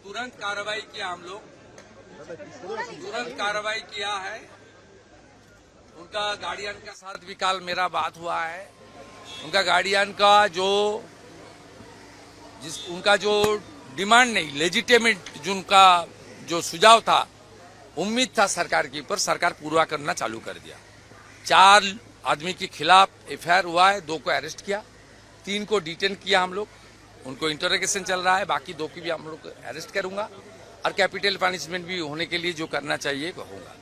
तुरंत कार्रवाई किया, हम लोग तुरंत कार्रवाई किया है। उनका गार्डियन के साथ भी कल मेरा बात हुआ है। उनका गार्डियन का उनका जो डिमांड नहीं, लेजिटिमेट जिनका जो सुझाव था, उम्मीद था सरकार की, पर सरकार पूरा करना चालू कर दिया। 4 आदमी के खिलाफ एफआईआर हुआ है, 2 को अरेस्ट किया, 3 को डिटेन किया हम लोग, उनको इंटरोगेशन चल रहा है, बाकी 2 की भी हम लोग अरेस्ट करूंगा और कैपिटल पनिशमेंट भी होने के लिए जो करना चाहिए कहूंगा।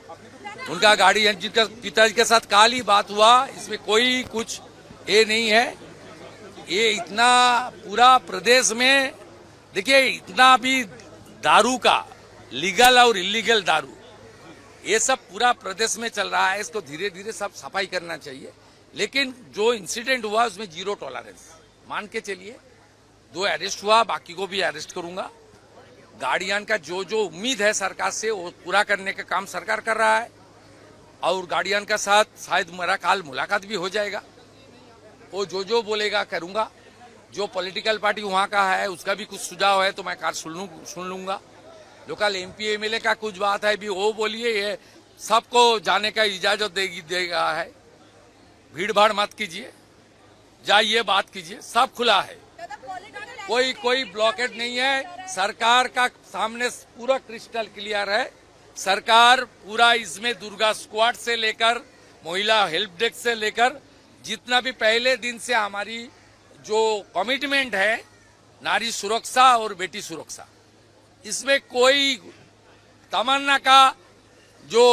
उनका गार्डियन जिनका पिताजी के साथ कल ही बात हुआ, इसमें कोई कुछ ये नहीं है। ये इतना पूरा प्रदेश में देखिए, इतना भी दारू का लीगल और इलीगल दारू ये सब पूरा प्रदेश में चल रहा है। इसको धीरे धीरे सब सफाई करना चाहिए, लेकिन जो इंसिडेंट हुआ उसमें 0 टॉलरेंस मान के चलिए। 2 अरेस्ट हुआ, बाकी को भी अरेस्ट करूंगा। गार्डियन का जो उम्मीद है सरकार से, वो पूरा करने का काम सरकार कर रहा है और गार्डियन का साथ शायद मेरा कल मुलाकात भी हो जाएगा। वो जो बोलेगा करूंगा। जो पॉलिटिकल पार्टी वहां का है उसका भी कुछ सुझाव है तो मैं कल सुन लूंगा। लोकल एमपी एमएलए का कुछ बात है भी, वो बोलिए, ये सबको जाने का इजाजत देगा है। भीड़ भाड़ मत कीजिए, जाइए, बात कीजिए, सब खुला है, कोई ब्लॉकेट नहीं है। सरकार का सामने पूरा क्रिस्टल क्लियर है। सरकार पूरा इसमें दुर्गा स्क्वाड से लेकर महिला हेल्प डेस्क से लेकर जितना भी पहले दिन से हमारी जो कमिटमेंट है, नारी सुरक्षा और बेटी सुरक्षा, इसमें कोई तमन्ना का जो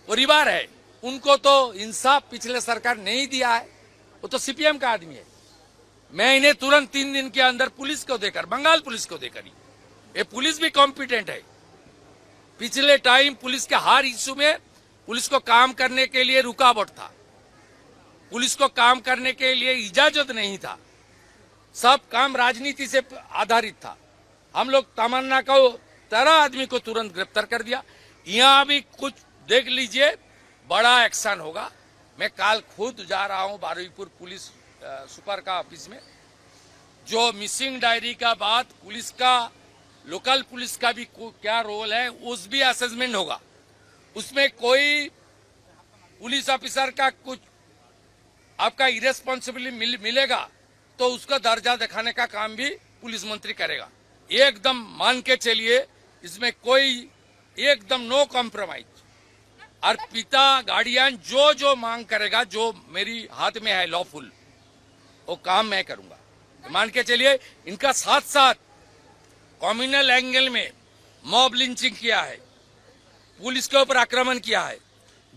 परिवार है उनको तो इंसाफ पिछले सरकार नहीं दिया है। वो तो सीपीएम का आदमी है। मैं इन्हें तुरंत 3 दिन के अंदर पुलिस को देकर, बंगाल पुलिस को देकर, ये पुलिस भी कॉम्पिटेंट है। पिछले टाइम पुलिस के हर इश्यू में पुलिस को काम करने के लिए रुकावट था, पुलिस को काम करने के लिए इजाजत नहीं था, सब काम राजनीति से आधारित था। हम लोग तमन्ना को 13 आदमी को तुरंत गिरफ्तार कर दिया। यहाँ भी कुछ देख लीजिए, बड़ा एक्शन होगा। मैं कल खुद जा रहा हूँ बारुईपुर पुलिस सुपर का ऑफिस में। जो मिसिंग डायरी का बात, पुलिस का, लोकल पुलिस का भी क्या रोल है, उस भी असेसमेंट होगा। उसमें कोई पुलिस ऑफिसर का कुछ आपका इरेस्पॉन्सिबिलिटी मिलेगा तो उसका दर्जा दिखाने का काम भी पुलिस मंत्री करेगा। एकदम मान के चलिए, इसमें कोई एकदम नो कॉम्प्रोमाइज। और पिता गार्डियन जो मांग करेगा, जो मेरी हाथ में है लॉफुल, वो काम मैं करूंगा। मान के चलिए, इनका साथ साथ कम्युनल एंगल में मॉब लिंचिंग किया है, पुलिस के ऊपर आक्रमण किया है,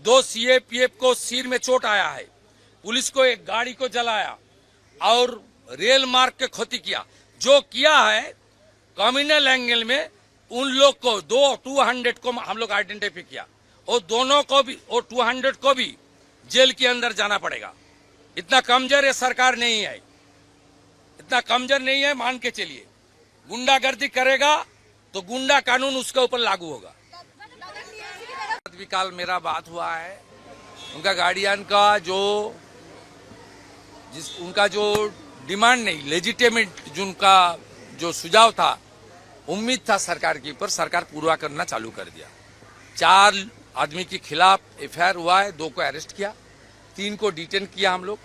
2 सीएपीएफ को सिर में चोट आया है, पुलिस को एक गाड़ी को जलाया और रेल मार्ग के क्षति किया। जो किया है कम्युनल एंगल में, उन लोग को 200 को हम लोग आइडेंटिफाई किया, और दोनों को भी, और 200 को भी जेल के अंदर जाना पड़ेगा। इतना कमजोर ये सरकार नहीं है, इतना कमजोर नहीं है। मान के चलिए, गुंडागर्दी करेगा तो गुंडा कानून उसके ऊपर लागू होगा। अभी कल मेरा बात हुआ है। उनका गार्डियन का उनका जो डिमांड नहीं, लेजिटिमेट जिनका जो सुझाव था, उम्मीद था सरकार की, पर सरकार पूरा करना चालू कर दिया। 4 आदमी के खिलाफ एफआईआर हुआ है, 2 को अरेस्ट किया, 3 को डिटेन किया हम लोग,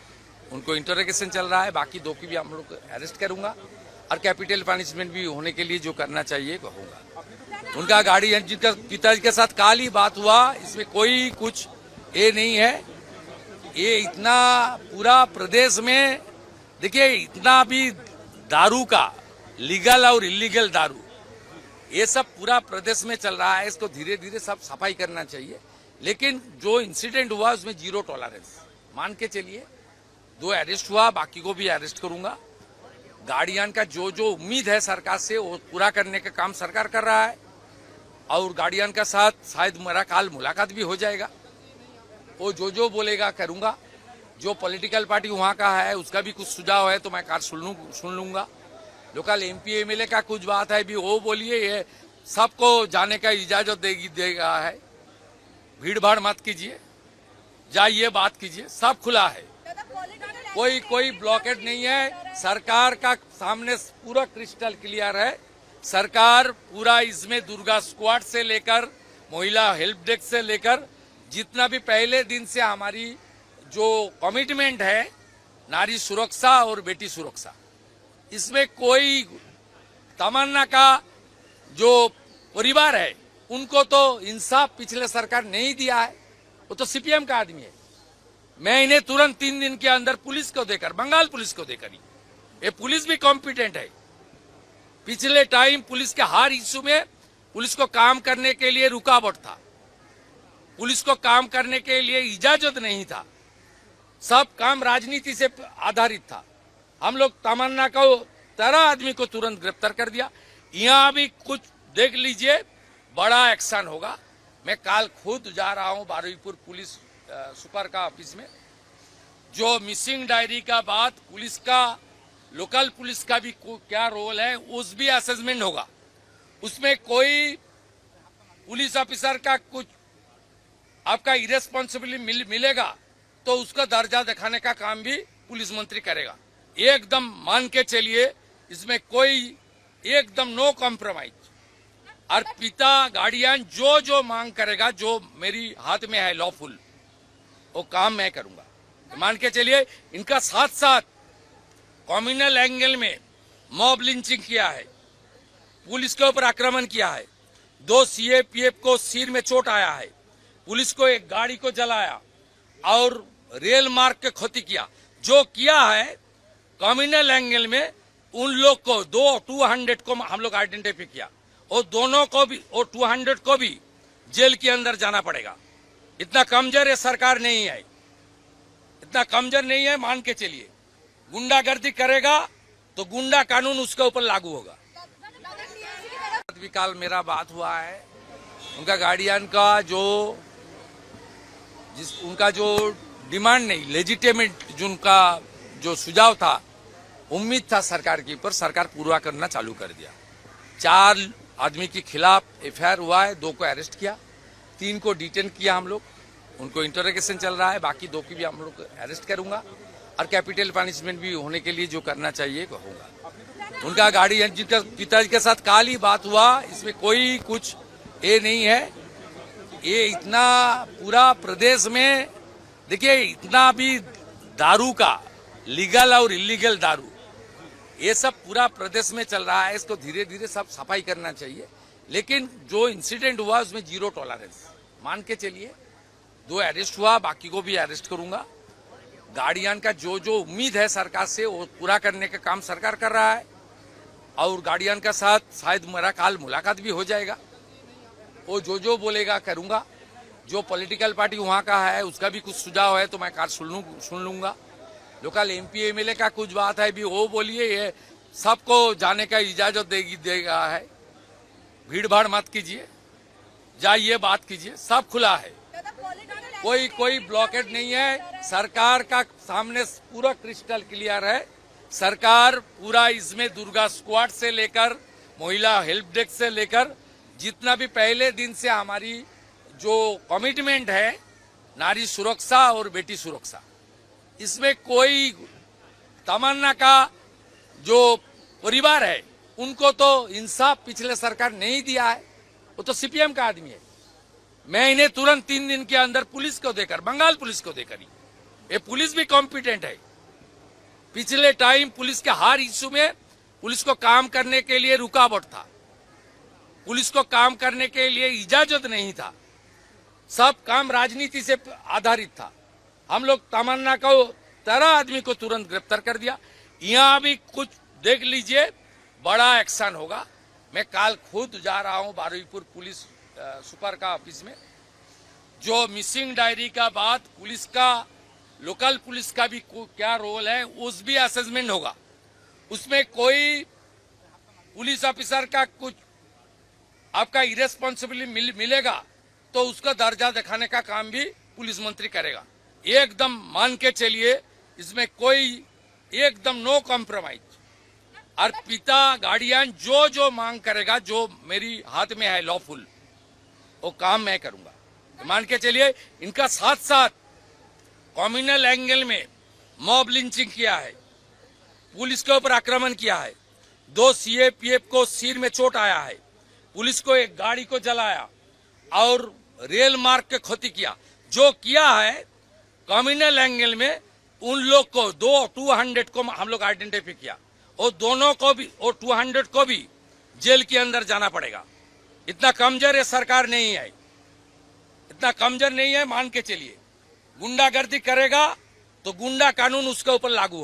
उनको इंटरोगेशन चल रहा है, बाकी 2 की भी हम लोग अरेस्ट करूंगा और कैपिटल पनिशमेंट भी होने के लिए जो करना चाहिए कहूंगा। उनका गार्डियन जिनका पिताजी के साथ कल ही बात हुआ, इसमें कोई कुछ ये नहीं है। ये इतना पूरा प्रदेश में देखिए, इतना भी दारू का लीगल और इलीगल दारू ये सब पूरा प्रदेश में चल रहा है। इसको धीरे धीरे सब सफाई करना चाहिए, लेकिन जो इंसिडेंट हुआ उसमें 0 टॉलरेंस मान के चलिए। 2 अरेस्ट हुआ, बाकी को भी अरेस्ट करूंगा। गार्डियन का जो उम्मीद है सरकार से, वो पूरा करने का काम सरकार कर रहा है और गार्डियन का साथ शायद मेरा कल मुलाकात भी हो जाएगा। वो जो बोलेगा करूंगा। जो पॉलिटिकल पार्टी वहां का है उसका भी कुछ सुझाव है तो मैं कल सुन लूंगा। लोकल एमपी एमएलए का कुछ बात है भी, वो बोलिए, ये सबको जाने का इजाजत देगा है। भीड़ भाड़ मत कीजिए, जाइए, बात कीजिए, सब खुला है, कोई ब्लॉकेट नहीं है। सरकार का सामने पूरा क्रिस्टल क्लियर है। सरकार पूरा इसमें दुर्गा स्क्वाड से लेकर महिला हेल्प डेस्क से लेकर जितना भी पहले दिन से हमारी जो कमिटमेंट है नारी सुरक्षा और बेटी सुरक्षा, इसमें कोई तमन्ना का जो परिवार है उनको तो इंसाफ पिछले सरकार नहीं दिया है। वो तो सीपीएम का आदमी है। मैं इन्हें तुरंत 3 दिन के अंदर पुलिस को देकर, बंगाल पुलिस को देकर, ये पुलिस भी कॉम्पिटेंट है। पिछले टाइम पुलिस के हर इश्यू में पुलिस को काम करने के लिए रुकावट था, पुलिस को काम करने के लिए इजाजत नहीं था, सब काम राजनीति से आधारित था। हम लोग तमन्ना को 13 आदमी को तुरंत गिरफ्तार कर दिया। यहाँ भी कुछ देख लीजिए, बड़ा एक्शन होगा। मैं कल खुद जा रहा हूँ बारुईपुर पुलिस सुपर का ऑफिस में। जो मिसिंग डायरी का बात, पुलिस का, लोकल पुलिस का भी क्या रोल है, उस भी असेसमेंट होगा। उसमें कोई पुलिस ऑफिसर का कुछ आपका इरेस्पॉन्सिबिलिटी मिलेगा तो उसका दर्जा दिखाने का काम भी पुलिस मंत्री करेगा। एकदम मान के चलिए, इसमें कोई एकदम नो कॉम्प्रोमाइज। और पिता गार्डियन जो जो मांग करेगा, जो मेरी हाथ में है लॉफुल, वो काम मैं करूंगा। मान के चलिए, इनका साथ साथ कम्युनल एंगल में मॉब लिंचिंग किया है, पुलिस के ऊपर आक्रमण किया है, 2 सीएपीएफ को सिर में चोट आया है, पुलिस को एक गाड़ी को जलाया और रेल मार्ग के क्षति किया। जो किया है कम्युनल एंगल में, उन लोग को 200 को हम लोग आइडेंटिफाई किया, और दोनों को भी, और 200 को भी जेल के अंदर जाना पड़ेगा। इतना कमजोर ये सरकार नहीं है, इतना कमजोर नहीं है। मान के चलिए, गुंडागर्दी करेगा तो गुंडा कानून उसके ऊपर लागू होगा। भी कल मेरा बात हुआ है, उनका गार्डियन का उनका जो डिमांड नहीं, लेजिटिमेट जिनका जो सुझाव था, उम्मीद था सरकार की, पर सरकार पूरा करना चालू कर दिया। 4 आदमी के खिलाफ एफआईआर हुआ है, 2 को अरेस्ट किया, 3 को डिटेन किया हम लोग, उनको इंटरोगेशन चल रहा है, बाकी 2 की भी हम लोग अरेस्ट करूंगा, और कैपिटल पनिशमेंट भी होने के लिए जो करना चाहिए होगा। उनका गार्डियन जिनका पिताजी के साथ काल ही बात हुआ, इसमें कोई कुछ ये नहीं है। ये इतना पूरा प्रदेश में देखिए, इतना भी दारू का, लीगल और इलीगल दारू, ये सब पूरा प्रदेश में चल रहा है। इसको धीरे धीरे सब सफाई करना चाहिए। लेकिन जो इंसिडेंट हुआ उसमें 0 टॉलरेंस मान के चलिए। 2 अरेस्ट हुआ, बाकी को भी अरेस्ट करूंगा। गार्डियन का जो जो उम्मीद है सरकार से, वो पूरा करने का काम सरकार कर रहा है, और गार्डियन के साथ शायद मेरा कल मुलाकात भी हो जाएगा। वो जो बोलेगा करूंगा। जो पॉलिटिकल पार्टी वहां का है, उसका भी कुछ सुझाव है तो मैं कल सुन लूंगा। लोकल एमपी एमएलए का कुछ बात है भी, वो बोलिए, ये सबको जाने का इजाजत देगा है। भीड़ भाड़ मत कीजिए, जाइए, बात कीजिए, सब खुला है, कोई ब्लॉकेट नहीं है। सरकार का सामने पूरा क्रिस्टल क्लियर है। सरकार पूरा इसमें दुर्गा स्क्वाड से लेकर महिला हेल्प डेस्क से लेकर जितना भी पहले दिन से हमारी जो कमिटमेंट है नारी सुरक्षा और बेटी सुरक्षा, इसमें कोई तमन्ना का जो परिवार है उनको तो इंसाफ पिछले सरकार नहीं दिया है। वो तो सीपीएम का आदमी है। मैं इन्हें तुरंत 3 दिन के अंदर पुलिस को देकर, बंगाल पुलिस को देकर, ये पुलिस भी कॉम्पिटेंट है। पिछले टाइम पुलिस के हर इश्यू में पुलिस को काम करने के लिए रुकावट था, पुलिस को काम करने के लिए इजाजत नहीं था, सब काम राजनीति से आधारित था। हम लोग तमन्ना को 13 आदमी को तुरंत गिरफ्तार कर दिया। यहाँ भी कुछ देख लीजिए, बड़ा एक्शन होगा। मैं कल खुद जा रहा हूँ बारुईपुर पुलिस सुपर का ऑफिस में। जो मिसिंग डायरी का बात, पुलिस का, लोकल पुलिस का भी क्या रोल है, उस भी असेसमेंट होगा। उसमें कोई पुलिस ऑफिसर का कुछ आपका इरेस्पॉन्सिबिलिटी मिलेगा तो उसका दर्जा दिखाने का काम भी पुलिस मंत्री करेगा। एकदम मान के चलिए, इसमें कोई एकदम नो कॉम्प्रोमाइज। और पिता गार्डियन जो जो मांग करेगा, जो मेरी हाथ में है लॉफुल, वो काम मैं करूंगा। मान के चलिए, इनका साथ साथ कम्युनल एंगल में मॉब लिंचिंग किया है, पुलिस के ऊपर आक्रमण किया है, 2 सीएपीएफ को सिर में चोट आया है, पुलिस को एक गाड़ी को जलाया और रेल मार्ग के क्षति किया। जो किया है कम्युनल एंगल में उन लोग को 200 को हम लोग आइडेंटिफाई किया और दोनों को भी और 200 को भी जेल के अंदर जाना पड़ेगा। इतना कमजोर ये सरकार नहीं है, इतना कमजोर नहीं है, मान के चलिए। गुंडागर्दी करेगा तो गुंडा कानून उसके ऊपर लागू